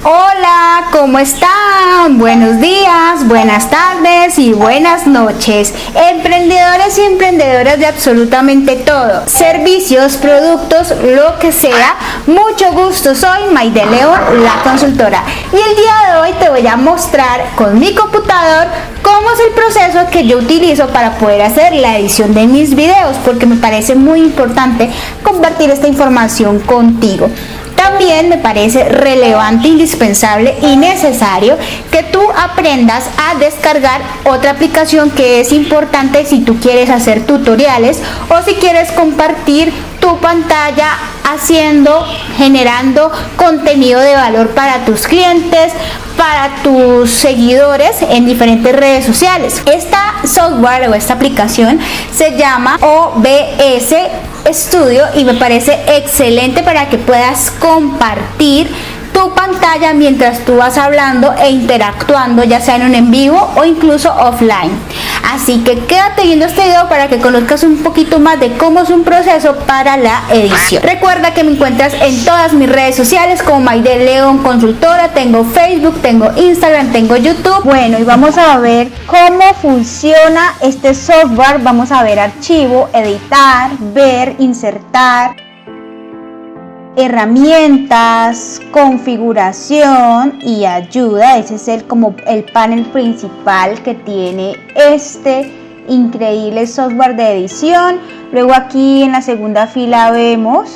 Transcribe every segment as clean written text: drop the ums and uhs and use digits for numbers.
Hola, ¿cómo están? Buenos días, buenas tardes y buenas noches. Emprendedores y emprendedoras de absolutamente todo. Servicios, productos, lo que sea. Mucho gusto, soy Maide León, la consultora. Y el día de hoy te voy a mostrar con mi computador cómo es el proceso que yo utilizo para poder hacer la edición de mis videos, porque me parece muy importante compartir esta información contigo. También me parece relevante, indispensable y necesario que tú aprendas a descargar otra aplicación que es importante si tú quieres hacer tutoriales o si quieres compartir tu pantalla generando contenido de valor para tus clientes, para tus seguidores en diferentes redes sociales. Esta software o esta aplicación se llama OBS Studio y me parece excelente para que puedas compartir tu pantalla mientras tú vas hablando e interactuando, ya sea en un en vivo o incluso offline. Así que quédate viendo este video para que conozcas un poquito más de cómo es un proceso para la edición. Recuerda que me encuentras en todas mis redes sociales como Maide León Consultora. Tengo Facebook, tengo Instagram, tengo YouTube. Bueno, y vamos a ver cómo funciona este software. Vamos a ver archivo, editar, ver, insertar, herramientas, configuración y ayuda. Ese es como el panel principal que tiene este increíble software de edición. Luego aquí en la segunda fila vemos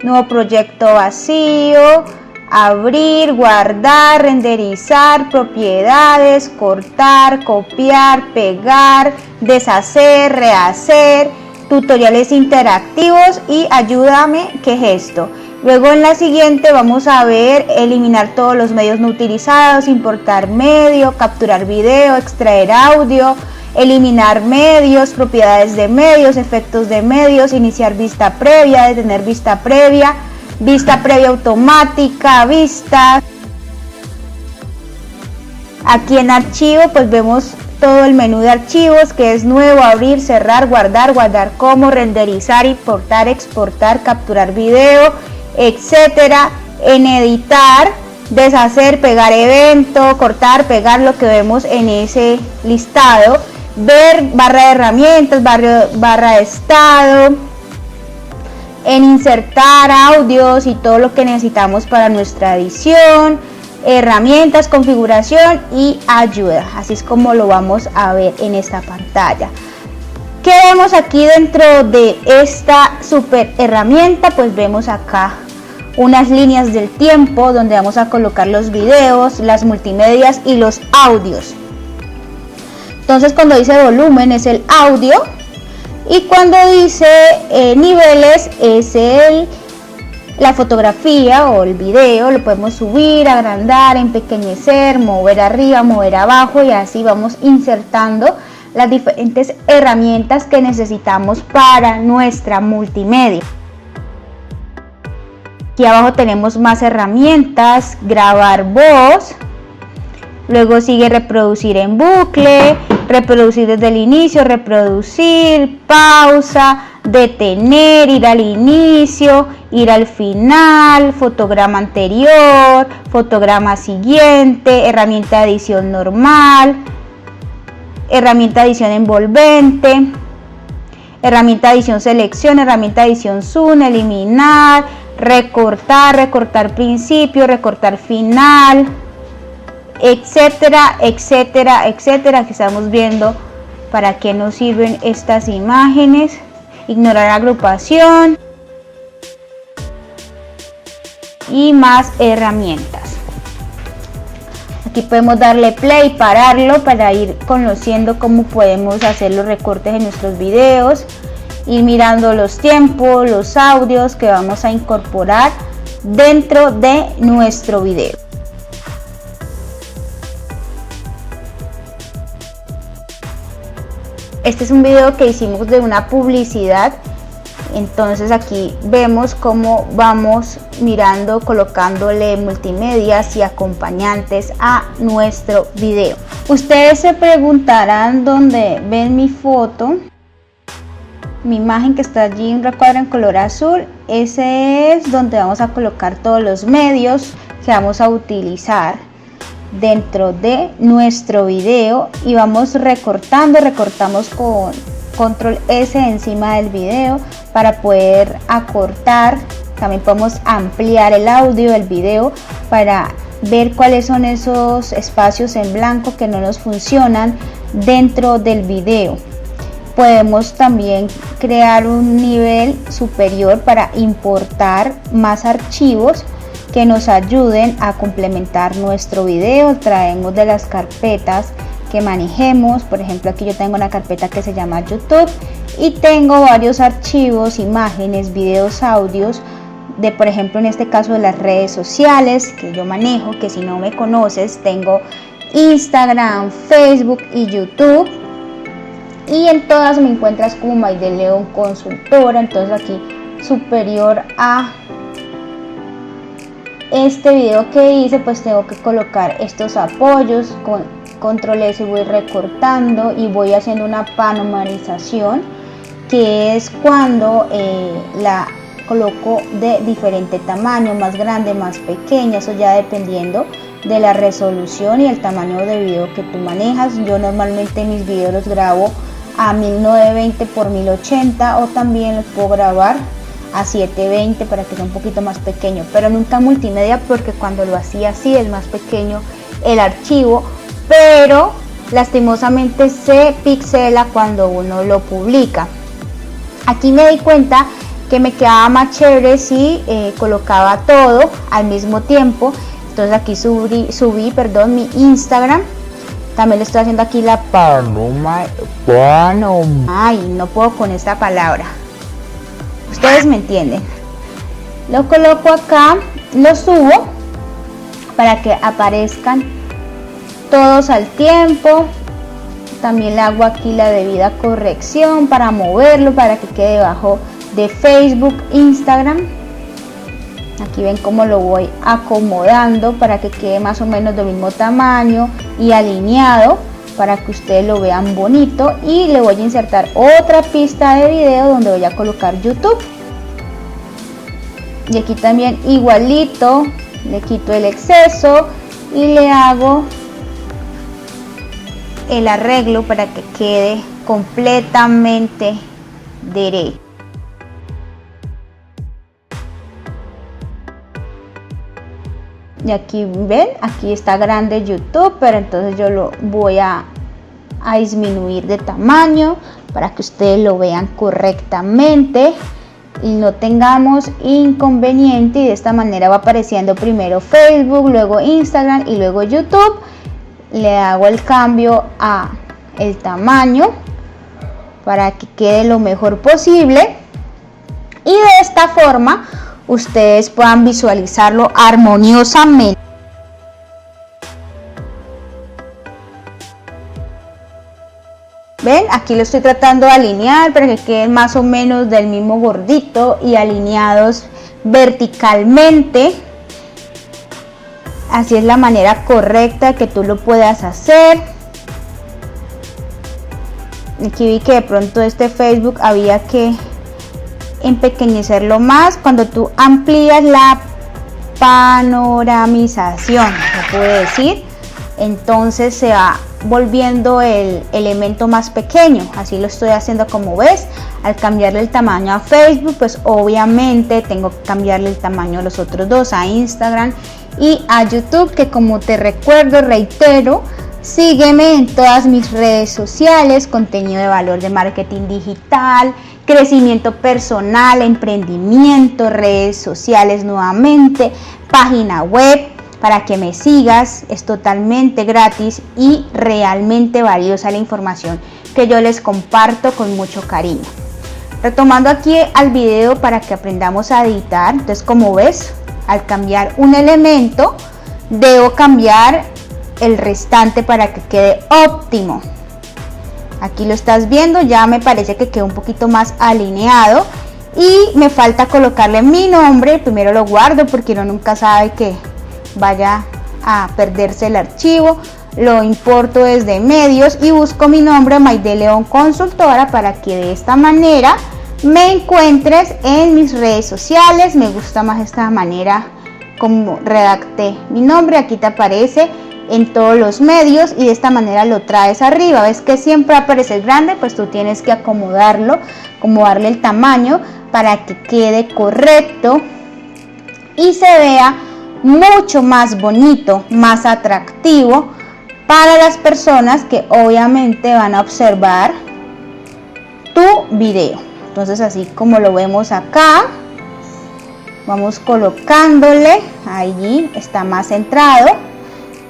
nuevo proyecto vacío, abrir, guardar, renderizar, propiedades, cortar, copiar, pegar, deshacer, rehacer, tutoriales interactivos y ayúdame, ¿qué es esto? Luego en la siguiente vamos a ver eliminar todos los medios no utilizados, importar medio, capturar video, extraer audio, eliminar medios, propiedades de medios, efectos de medios, iniciar vista previa, detener vista previa automática, vista. Aquí en archivo pues vemos todo el menú de archivos que es nuevo, abrir, cerrar, guardar, guardar como, renderizar, importar, exportar, capturar video, etcétera. En editar, deshacer, pegar evento, cortar, pegar, lo que vemos en ese listado. Ver, barra de herramientas, barra de estado. En insertar audios y todo lo que necesitamos para nuestra edición. Herramientas, configuración y ayuda. Así es como lo vamos a ver en esta pantalla. ¿Qué vemos aquí dentro de esta super herramienta? Pues vemos acá unas líneas del tiempo donde vamos a colocar los videos, las multimedias y los audios. Entonces cuando dice volumen es el audio y cuando dice niveles es la fotografía o el video. Lo podemos subir, agrandar, empequeñecer, mover arriba, mover abajo y así vamos insertando las diferentes herramientas que necesitamos para nuestra multimedia. Aquí abajo tenemos más herramientas, grabar voz, luego sigue reproducir en bucle, reproducir desde el inicio, reproducir, pausa, detener, ir al inicio, ir al final, fotograma anterior, fotograma siguiente, herramienta de edición normal, herramienta de edición envolvente, herramienta de edición selección, herramienta de edición zoom, eliminar, recortar, recortar principio, recortar final, etcétera, etcétera, etcétera. Aquí estamos viendo para qué nos sirven estas imágenes. Ignorar agrupación y más herramientas. Aquí podemos darle play, pararlo para ir conociendo cómo podemos hacer los recortes en nuestros videos, ir mirando los tiempos, los audios que vamos a incorporar dentro de nuestro video. Este es un video que hicimos de una publicidad. Entonces aquí vemos cómo vamos mirando, colocándole multimedias y acompañantes a nuestro video. Ustedes se preguntarán dónde ven mi foto, mi imagen que está allí en un recuadro en color azul. Ese es donde vamos a colocar todos los medios que vamos a utilizar dentro de nuestro video y vamos recortamos con control S encima del video para poder acortar. También podemos ampliar el audio del video para ver cuáles son esos espacios en blanco que no nos funcionan dentro del video. Podemos también crear un nivel superior para importar más archivos que nos ayuden a complementar nuestro video. Traemos de las carpetas que manejemos. Por ejemplo, aquí yo tengo una carpeta que se llama YouTube y tengo varios archivos, imágenes, videos, audios de, por ejemplo, en este caso de las redes sociales que yo manejo, que si no me conoces, tengo Instagram, Facebook y YouTube, y en todas me encuentras como Mayde León Consultora. Entonces aquí superior a este video que hice, pues tengo que colocar estos apoyos. Con control S voy recortando y voy haciendo una panomerización, que es cuando la coloco de diferente tamaño, más grande, más pequeña, eso ya dependiendo de la resolución y el tamaño de video que tú manejas. Yo normalmente mis videos los grabo a 1920 por 1080 o también los puedo grabar a 720 para que sea un poquito más pequeño, pero nunca multimedia porque cuando lo hacía así es más pequeño el archivo, pero lastimosamente se pixela cuando uno lo publica. Aquí me di cuenta que me quedaba más chévere si colocaba todo al mismo tiempo. Entonces aquí subí mi Instagram. También le estoy haciendo aquí la ay, no puedo con esta palabra, ustedes me entienden. Lo coloco acá, lo subo para que aparezcan todos al tiempo. También le hago aquí la debida corrección para moverlo, para que quede debajo de Facebook, Instagram. Aquí ven cómo lo voy acomodando para que quede más o menos del mismo tamaño y alineado para que ustedes lo vean bonito. Y le voy a insertar otra pista de video donde voy a colocar YouTube. Y aquí también igualito, le quito el exceso y le hago el arreglo para que quede completamente derecho. Y aquí ven, aquí está grande YouTube, pero entonces yo lo voy a disminuir de tamaño para que ustedes lo vean correctamente y no tengamos inconveniente. Y de esta manera va apareciendo primero Facebook, luego Instagram y luego YouTube. Le hago el cambio a el tamaño para que quede lo mejor posible y de esta forma ustedes puedan visualizarlo armoniosamente. Ven, aquí lo estoy tratando de alinear para que queden más o menos del mismo gordito y alineados verticalmente. Así es la manera correcta que tú lo puedas hacer. Aquí vi que de pronto este Facebook había que empequeñecerlo más. Cuando tú amplías la panoramización, se puede decir, entonces se va volviendo el elemento más pequeño. Así lo estoy haciendo, como ves. Al cambiarle el tamaño a Facebook, pues obviamente tengo que cambiarle el tamaño a los otros dos, a Instagram y a YouTube, que como te recuerdo, reitero, sígueme en todas mis redes sociales, contenido de valor de marketing digital, crecimiento personal, emprendimiento, redes sociales nuevamente, página web, para que me sigas. Es totalmente gratis y realmente valiosa la información que yo les comparto con mucho cariño. Retomando aquí al video para que aprendamos a editar. Entonces, como ves, al cambiar un elemento, debo cambiar el restante para que quede óptimo. Aquí lo estás viendo, ya me parece que quedó un poquito más alineado y me falta colocarle mi nombre. Primero lo guardo porque uno nunca sabe que vaya a perderse el archivo. Lo importo desde medios y busco mi nombre, Mayde León Consultora, para que de esta manera me encuentres en mis redes sociales. Me gusta más esta manera como redacté mi nombre, aquí te aparece en todos los medios y de esta manera lo traes arriba. Ves que siempre aparece grande, pues tú tienes que acomodarlo, como darle el tamaño para que quede correcto y se vea mucho más bonito, más atractivo para las personas que obviamente van a observar tu video. Entonces, así como lo vemos acá, vamos colocándole, allí está más centrado,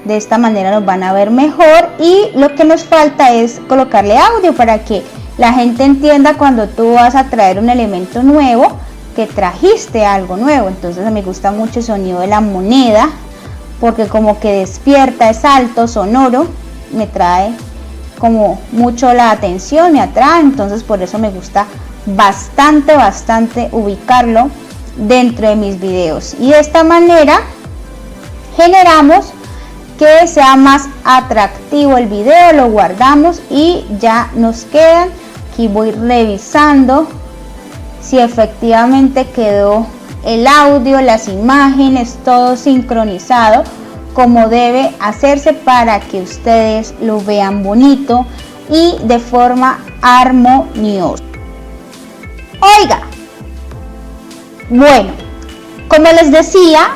de esta manera nos van a ver mejor y lo que nos falta es colocarle audio para que la gente entienda cuando tú vas a traer un elemento nuevo, que trajiste algo nuevo. Entonces me gusta mucho el sonido de la moneda porque como que despierta, es alto, sonoro, me trae como mucho la atención, me atrae, entonces por eso me gusta bastante ubicarlo dentro de mis videos y de esta manera generamos que sea más atractivo el video, lo guardamos y ya nos quedan. Aquí voy revisando si efectivamente quedó el audio, las imágenes, todo sincronizado como debe hacerse para que ustedes lo vean bonito y de forma armoniosa. Oiga, bueno, como les decía,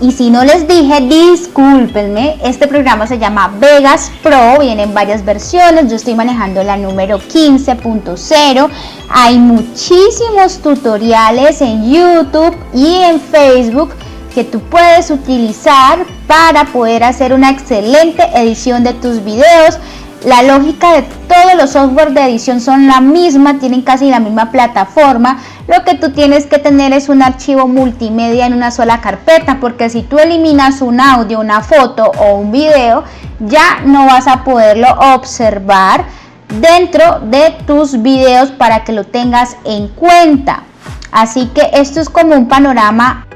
y si no les dije, discúlpenme, este programa se llama Vegas Pro, viene en varias versiones, yo estoy manejando la número 15.0, hay muchísimos tutoriales en YouTube y en Facebook que tú puedes utilizar para poder hacer una excelente edición de tus videos. La lógica de todos los software de edición son la misma, tienen casi la misma plataforma. Lo que tú tienes que tener es un archivo multimedia en una sola carpeta, porque si tú eliminas un audio, una foto o un video, ya no vas a poderlo observar dentro de tus videos para que lo tengas en cuenta. Así que esto es como un panorama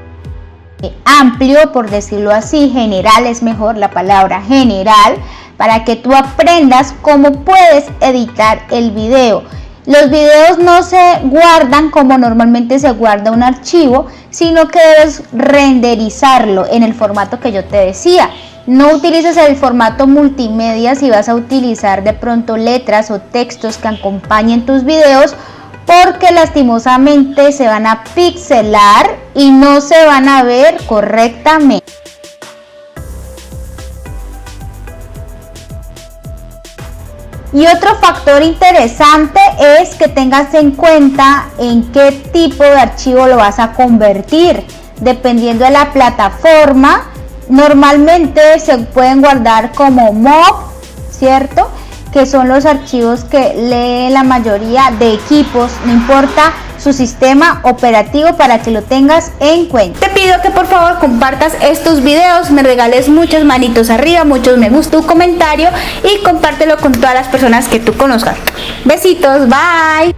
amplio, por decirlo así, general es mejor la palabra general, para que tú aprendas cómo puedes editar el video. Los videos no se guardan como normalmente se guarda un archivo, sino que debes renderizarlo en el formato que yo te decía. No utilices el formato multimedia si vas a utilizar de pronto letras o textos que acompañen tus videos, porque lastimosamente se van a pixelar y no se van a ver correctamente. Y otro factor interesante es que tengas en cuenta en qué tipo de archivo lo vas a convertir. Dependiendo de la plataforma, normalmente se pueden guardar como MOV, ¿cierto? Que son los archivos que lee la mayoría de equipos, no importa su sistema operativo, para que lo tengas en cuenta. Te pido que por favor compartas estos videos, me regales muchas manitos arriba, muchos me gusta, tu comentario y compártelo con todas las personas que tú conozcas. Besitos, bye.